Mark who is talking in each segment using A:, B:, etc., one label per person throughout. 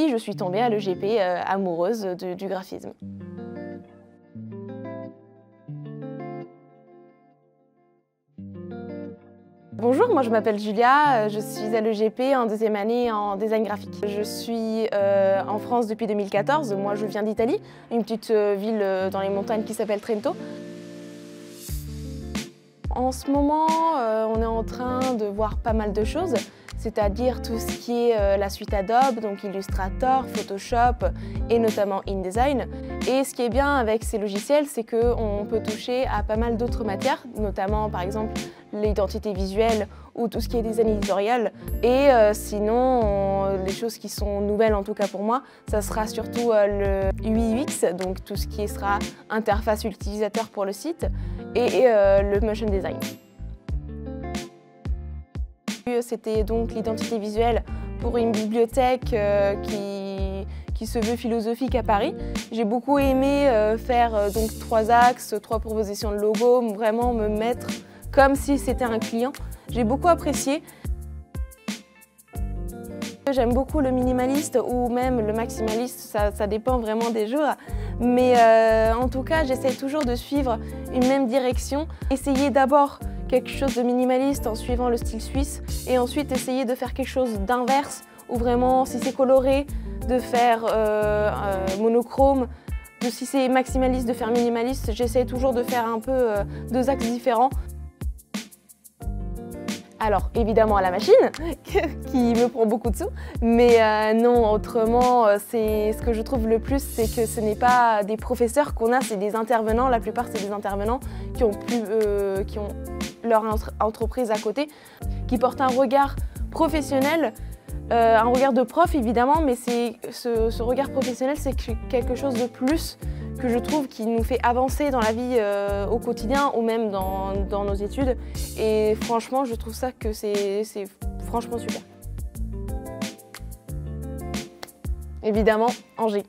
A: Et je suis tombée à l'EGP amoureuse du graphisme. Bonjour, moi je m'appelle Julia, je suis à l'EGP en deuxième année en design graphique. Je suis en France depuis 2014, moi je viens d'Italie, une petite ville dans les montagnes qui s'appelle Trento. En ce moment, on est en train de voir pas mal de choses, c'est-à-dire tout ce qui est la suite Adobe, donc Illustrator, Photoshop et notamment InDesign. Et ce qui est bien avec ces logiciels, c'est qu'on peut toucher à pas mal d'autres matières, notamment par exemple l'identité visuelle ou tout ce qui est design éditorial. Et sinon, les choses qui sont nouvelles, en tout cas pour moi, ça sera surtout le UI UX, donc tout ce qui sera interface utilisateur pour le site, et le motion design. C'était donc l'identité visuelle pour une bibliothèque qui se veut philosophique à Paris. J'ai beaucoup aimé faire donc 3 axes, 3 propositions de logo, vraiment me mettre comme si c'était un client. J'ai beaucoup apprécié. J'aime beaucoup le minimaliste ou même le maximaliste, ça dépend vraiment des jours. Mais en tout cas, j'essaie toujours de suivre une même direction. Essayer d'abord quelque chose de minimaliste en suivant le style suisse et ensuite essayer de faire quelque chose d'inverse où vraiment, si c'est coloré, de faire monochrome. Si c'est maximaliste, de faire minimaliste. J'essaie toujours de faire un peu 2 axes différents. Alors, évidemment à la machine, qui me prend beaucoup de sous, mais non, autrement, ce que je trouve le plus, c'est que ce n'est pas des professeurs qu'on a, c'est des intervenants. La plupart, c'est des intervenants qui ont leur entreprise à côté, qui portent un regard professionnel, un regard de prof évidemment, mais ce regard professionnel, c'est quelque chose de plus que je trouve qui nous fait avancer dans la vie au quotidien ou même dans nos études. Et franchement, je trouve ça que c'est franchement super. Évidemment, Angers.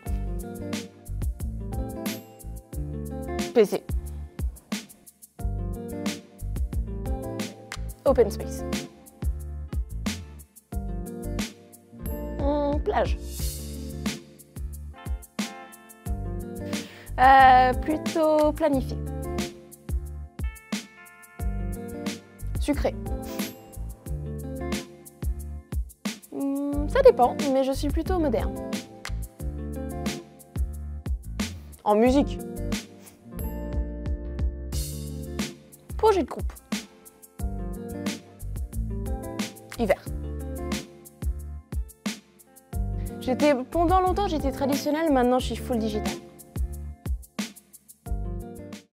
A: PC. Open space. Plage. Plutôt planifié. Sucré. Ça dépend, mais je suis plutôt moderne. En musique. Projet de groupe. Hiver. Pendant longtemps, j'étais traditionnelle, maintenant je suis full digital.